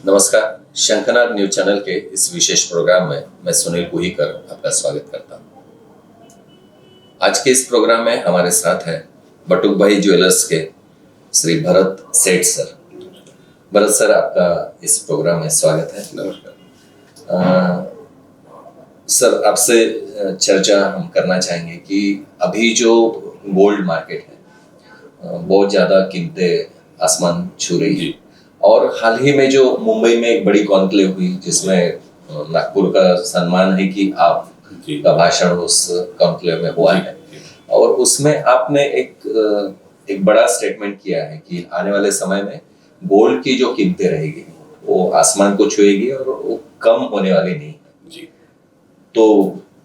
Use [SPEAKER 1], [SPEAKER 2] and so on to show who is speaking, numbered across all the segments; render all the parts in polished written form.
[SPEAKER 1] नमस्कार, शंखनाद news channel के इस विशेष प्रोग्राम में मैं सुनील कुहीकर आपका स्वागत करता हूं। आज के इस प्रोग्राम में हमारे साथ है बटुक भाई ज्वेलर्स के श्री भरत सेठ सर। भरत सर, आपका इस प्रोग्राम में स्वागत है।
[SPEAKER 2] नमस्कार।
[SPEAKER 1] सर, आपसे चर्चा हम करना चाहेंगे कि अभी जो गोल्ड मार्केट है बहुत ज़्यादा कीमतें आसमान छू रही है, और हाल ही में जो मुंबई में एक बड़ी कॉन्क्लेव हुई जिसमें नागपुर का सम्मान है कि आप का भाषण उस कॉन्क्लेव में हुआ है, और उसमें आपने एक बड़ा स्टेटमेंट किया है कि आने वाले समय में गोल्ड की जो कीमतें रहेगी वो आसमान को छुएगी और वो कम होने वाली नहीं है जी। तो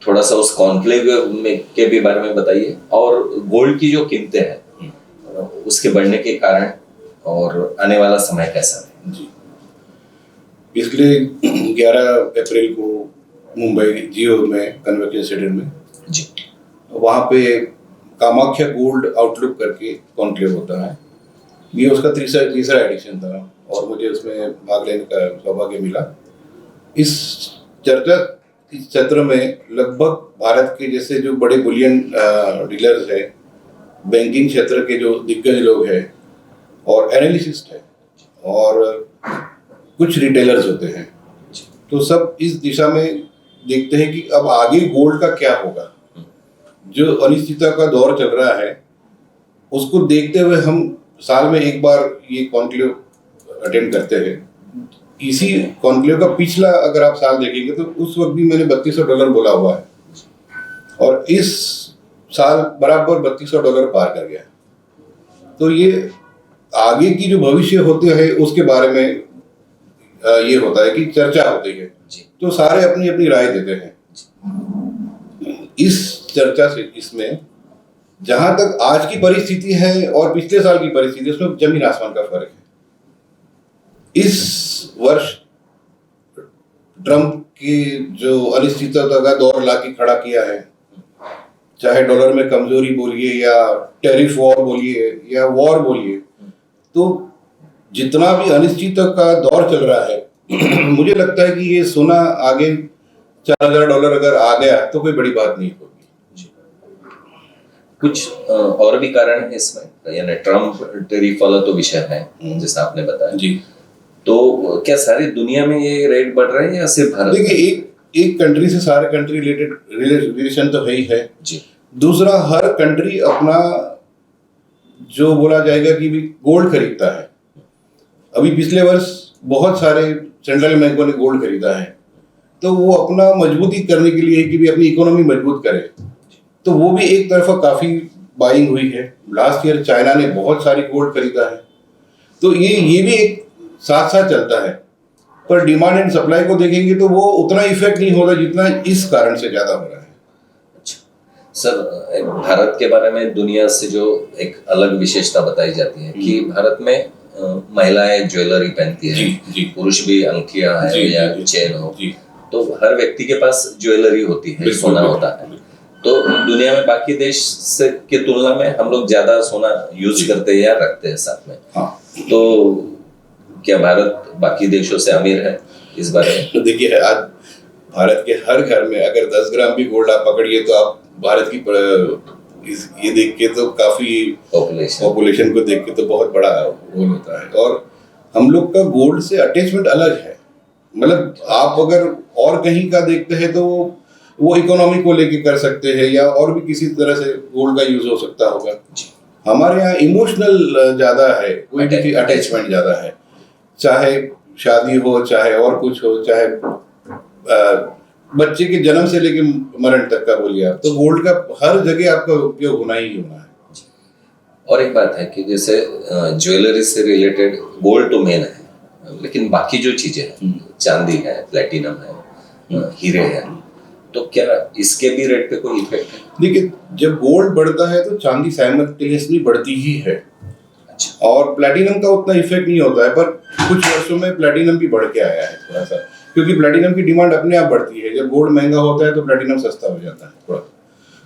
[SPEAKER 1] थोड़ा सा उस कॉन्क्लेव में के भी बारे में बताइए, और गोल्ड की जो कीमतें हैं उसके बढ़ने के कारण और आने वाला समय कैसा है
[SPEAKER 2] जी। पिछले 11 अप्रैल को मुंबई जियो में कन्वेंशन सेंटर में
[SPEAKER 1] जी,
[SPEAKER 2] वहाँ पे कामाख्या गोल्ड आउटलुक करके कॉन्क्लेव होता है। ये उसका तीसरा एडिशन था और मुझे उसमें भाग लेने का सौभाग्य मिला। इस क्षेत्र में लगभग भारत के जैसे जो बड़े बुलियन डीलर्स है, बैंकिंग क्षेत्र के जो दिग्गज लोग हैं और एनालिसिस्ट है और कुछ रिटेलर्स होते हैं, तो सब इस दिशा में देखते हैं कि अब आगे गोल्ड का क्या होगा। जो अनिश्चितता का दौर चल रहा है उसको देखते हुए हम साल में एक बार ये कॉन्क्लेव अटेंड करते हैं। इसी कॉन्क्लेव का पिछला अगर आप साल देखेंगे तो उस वक्त भी मैंने $3200 बोला हुआ है और इस साल बराबर $3200 पार कर गया। तो ये आगे की जो भविष्य होते हैं उसके बारे में ये होता है कि चर्चा होती है, तो सारे अपनी अपनी राय देते हैं। इस चर्चा से इसमें जहां तक आज की परिस्थिति है और पिछले साल की परिस्थिति, उसमें जमीन आसमान का फर्क है। इस वर्ष ट्रम्प की जो अनिश्चितता का दौर लाके खड़ा किया है, चाहे डॉलर में कमजोरी बोलिए या टैरिफ वॉर बोलिए या वॉर बोलिए, तो जितना भी अनिश्चितता का दौर चल रहा है मुझे लगता है कि ये सोना आगे $4000 अगर आ गया तो कोई बड़ी बात नहीं होगी।
[SPEAKER 1] कुछ और भी कारण है इसमें, यानी ट्रम्प टैरिफ वाला तो विषय है जैसा आपने बताया जी। तो क्या सारी दुनिया में ये रेट बढ़ रहे हैं या सिर्फ भारत?
[SPEAKER 2] देखिए, एक कंट्री से सारे कंट्री रिलेटेड रिलेशन तो है ही है
[SPEAKER 1] जी।
[SPEAKER 2] दूसरा, हर कंट्री अपना जो बोला जाएगा कि भी गोल्ड खरीदता है। अभी पिछले वर्ष बहुत सारे सेंट्रल बैंकों ने गोल्ड खरीदा है, तो वो अपना मजबूती करने के लिए कि भी अपनी इकोनॉमी मजबूत करे, तो वो भी एक तरफा काफी बाइंग हुई है। लास्ट ईयर चाइना ने बहुत सारी गोल्ड खरीदा है, तो ये भी एक साथ साथ चलता है। पर डिमांड एंड सप्लाई को देखेंगे तो वो उतना इफेक्ट नहीं होगा जितना इस कारण से ज्यादा हो रहा है।
[SPEAKER 1] सर, भारत के बारे में दुनिया से जो एक अलग विशेषता बताई जाती है कि भारत में महिलाएं ज्वेलरी पहनती है, पुरुष भी अंकिया है या चेन हो, तो हर व्यक्ति के पास ज्वेलरी होती है, सोना होता है। तो दुनिया में बाकी देश से की तुलना में हम लोग ज्यादा सोना यूज करते हैं या रखते हैं साथ में। तो क्या भारत बाकी देशों से अमीर है इस बारे में?
[SPEAKER 2] तो देखिए, आज भारत के हर घर में अगर 10 ग्राम भी गोल्ड आप पकड़िए तो आप भारत की ये देख के तो काफी पॉपुलेशन को देख के तो बहुत बड़ा रोल होता है। और हम लोग का गोल्ड से अटैचमेंट अलग है। मतलब आप अगर और कहीं का देखते हैं तो वो इकोनॉमी को लेके कर सकते हैं या और भी किसी तरह से गोल्ड का यूज हो सकता होगा। हमारे यहाँ इमोशनल ज्यादा है, कोई भी अटैचमेंट ज्यादा है, चाहे शादी हो, चाहे और कुछ हो, चाहे बच्चे के जन्म से लेके मरण तक का बोलिए आप, तो गोल्ड का हर जगह आपका उपयोग होना ही होना है।
[SPEAKER 1] और एक बात है कि जैसे ज्वेलरी से रिलेटेड गोल्ड तो मेन है, लेकिन बाकी जो चीजें हैं, चांदी है, प्लेटिनम है, हीरे है, तो क्या इसके भी रेट पे कोई इफेक्ट है?
[SPEAKER 2] देखिए, जब गोल्ड बढ़ता है तो चांदी साइमल्टेनियसली बढ़ती ही है। अच्छा। और प्लेटिनम का उतना इफेक्ट नहीं होता है, पर कुछ वर्षों में प्लेटिनम भी बढ़ के आया है थोड़ा सा, क्योंकि प्लेटिनम की डिमांड अपने आप बढ़ती है। जब गोल्ड महंगा होता है तो प्लेटिनम सस्ता हो जाता है थोड़ा।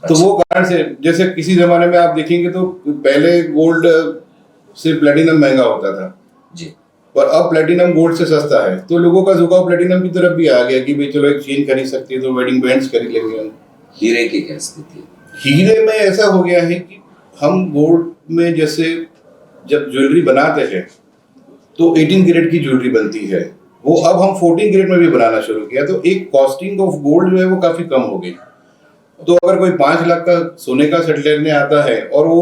[SPEAKER 2] तो वो कारण से, जैसे किसी जमाने में आप देखेंगे तो पहले गोल्ड से प्लेटिनम महंगा होता था जी, पर अब प्लेटिनम गोल्ड से सस्ता है, तो लोगों का झुकाव प्लेटिनम की तरफ भी आ गया कि भाई चलो एक चेन खरीद सकते हैं तो वेडिंग बैंड्स खरीद लेंगे हम।
[SPEAKER 1] हीरे की क्या स्थिति है?
[SPEAKER 2] हीरे में ऐसा हो गया है कि हम गोल्ड में जैसे जब ज्वेलरी बनाते हैं तो 18 कैरेट की ज्वेलरी बनती है, वो अब हम 14 कैरेट में भी बनाना शुरू किया, तो एक कॉस्टिंग ऑफ गोल्ड जो है वो काफी कम हो गई। तो अगर कोई 5 लाख का सोने का सेट लेने आता है और वो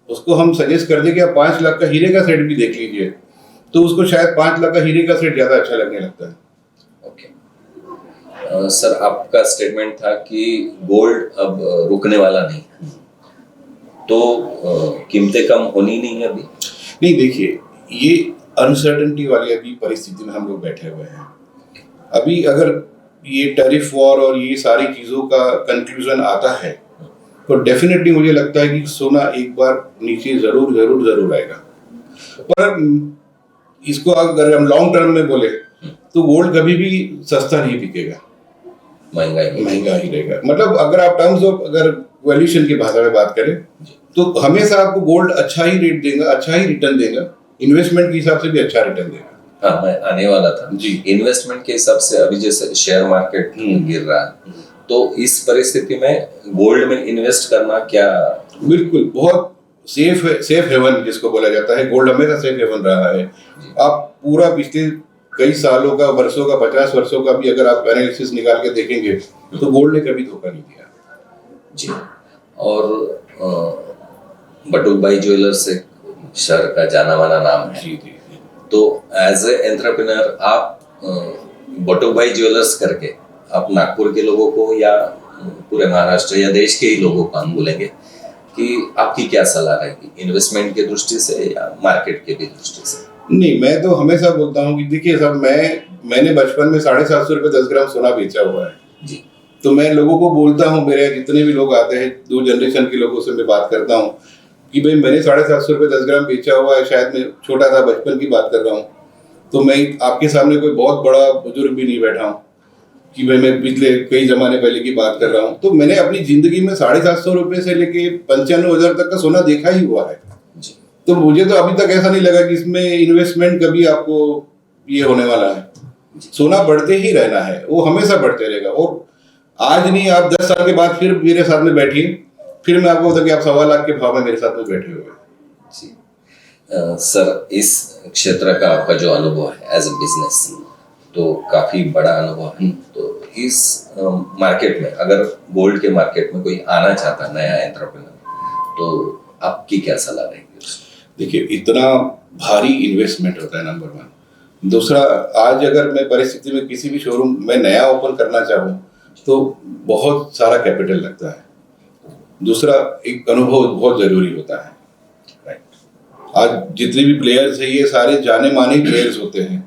[SPEAKER 2] उसको हम सजेस्ट कर दें कि आप 5 लाख का हीरे का सेट भी देख लीजिए, तो उसको शायद 5 लाख का हीरे का सेट ज्यादा अच्छा लगने लगता है।
[SPEAKER 1] ओके। सर आपका स्टेटमेंट था कि गोल्ड अब रुकने वाला नहीं है, तो कीमतें कम होनी नहीं है अभी?
[SPEAKER 2] नहीं, देखिए ये अनसर्टेनिटी वाली अभी परिस्थिति में हम लोग बैठे हुए हैं। अभी अगर ये टैरिफ वॉर और ये सारी चीज़ों का कंक्लूजन आता है तो डेफिनेटली मुझे लगता है कि सोना एक बार नीचे जरूर जरूर जरूर आएगा। पर इसको अगर हम लॉन्ग टर्म में बोले तो गोल्ड कभी भी सस्ता नहीं बिकेगा, महंगा ही रहेगा। मतलब अगर आप टर्म्स ऑफ अगर वैल्यूएशन की भाषा में बात करें तो हमेशा आपको गोल्ड अच्छा ही रेट देगा, अच्छा ही रिटर्न देगा, इन्वेस्टमेंट के हिसाब से भी अच्छा रिटर्न देगा।
[SPEAKER 1] हाँ, मैं आने वाला था
[SPEAKER 2] जी।
[SPEAKER 1] इन्वेस्टमेंट के हिसाब से अभी जैसे शेयर मार्केट गिर रहा है, तो इस परिस्थिति में गोल्ड में इन्वेस्ट करना क्या?
[SPEAKER 2] बिल्कुल, बहुत सेफ हेवन जिसको बोला जाता है, गोल्ड हमेशा सेफ हेवन रहा है। आप पूरा पिछले कई सालों का, वर्षों का, 50 वर्षों का भी अगर आप एनालिसिस निकाल के देखेंगे तो गोल्ड ने कभी धोखा नहीं दिया।
[SPEAKER 1] जी। और बटुक भाई ज्वेलर्स एक शहर का जाना माना नाम है।
[SPEAKER 2] जी।
[SPEAKER 1] तो एज ए एंटरप्रेन्योर आप बटुक भाई ज्वेलर्स करके आप नागपुर के लोगों को या पूरे महाराष्ट्र या देश के ही लोगों को हम बोलेंगे कि आपकी क्या सलाह रहेगी इन्वेस्टमेंट की दृष्टि से या मार्केट की भी दृष्टि से? नहीं,
[SPEAKER 2] मैं तो हमेशा बोलता हूँ कि देखिए साहब, मैंने बचपन में 750 रुपये 10 ग्राम सोना बेचा हुआ है
[SPEAKER 1] जी।
[SPEAKER 2] तो मैं लोगों को बोलता हूँ, मेरे जितने भी लोग आते हैं, 2 जनरेशन के लोगों से मैं बात करता हूँ कि भाई मैंने 750 रुपये 10 ग्राम बेचा हुआ है, शायद मैं छोटा था, बचपन की बात कर रहा हूँ, तो मैं आपके सामने कोई बहुत बड़ा बुजुर्ग भी नहीं बैठा हूँ कि भाई मैं पिछले कई जमाने पहले की बात कर रहा हूँ। तो मैंने अपनी जिंदगी में 750 रुपये से लेके 95,000 तक का सोना देखा ही हुआ है। तो मुझे तो अभी तक ऐसा नहीं लगा कि इसमें इन्वेस्टमेंट कभी आपको ये होने वाला है। सोना बढ़ते ही रहना है, वो हमेशा बढ़ते रहेगा। और आज नहीं, आप 10 साल के बाद फिर मेरे साथ में बैठिए, फिर मैं आपको बताऊं कि आप 1.25 लाख के भाव में मेरे साथ में बैठे हुए हैं।
[SPEAKER 1] सर, इस क्षेत्र का आपका जो अनुभव है एज ए बिजनेस, तो काफी बड़ा अनुभव है। तो इस मार्केट में, अगर गोल्ड के मार्केट में कोई आना चाहता है नया एंटरप्रेन्योर, तो आपकी क्या सलाह रहेगी?
[SPEAKER 2] देखिए, इतना भारी इन्वेस्टमेंट होता है, नंबर 1। दूसरा, आज अगर मैं परिस्थिति में किसी भी शोरूम में नया ओपन करना चाहूँ तो बहुत सारा कैपिटल लगता है। दूसरा, एक अनुभव बहुत जरूरी होता है। राइट, आज जितने भी प्लेयर्स हैं ये सारे जाने माने प्लेयर्स होते हैं।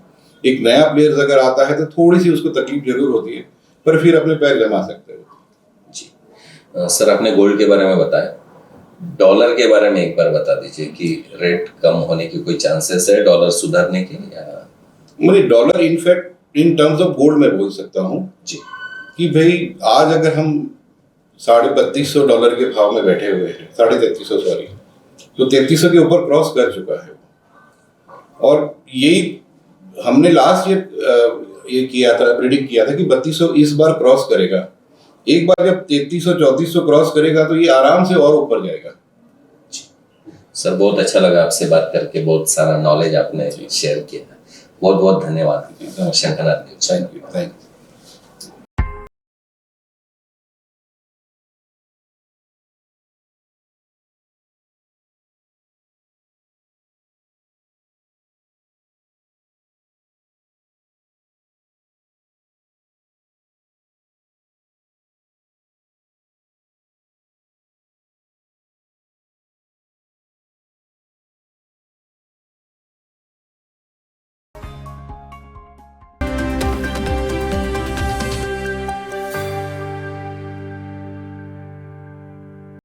[SPEAKER 2] एक नया प्लेयर्स अगर आता है तो थोड़ी सी उसको तकलीफ जरूर होती है, पर फिर अपने पैर जमा सकते हो।
[SPEAKER 1] जी। सर, आपने गोल्ड के बारे में बताया, डॉलर के बारे में एक बार बता दीजिए कि रेट कम होने की कोई चांसेस है, डॉलर सुधरने के? या
[SPEAKER 2] मतलब dollar in fact in terms of gold में बोल सकता हूँ
[SPEAKER 1] जी
[SPEAKER 2] कि भाई आज अगर हम $3,250 के भाव में बैठे हुए हैं, 3,350 सॉरी, तो 3,300 के ऊपर क्रॉस कर चुका है। और यही हमने लास्ट ईयर ये किया था, प्रेडिक्ट किया था कि 3,200 इस बार क्रॉस करेगा। एक बार जब 3,300-3,400 क्रॉस करेगा तो ये आराम से और ऊपर जाएगा।
[SPEAKER 1] सर, बहुत अच्छा लगा आपसे बात करके, बहुत सारा नॉलेज आपने शेयर किया। बहुत बहुत धन्यवाद शंकरनाथ।
[SPEAKER 2] Thank you.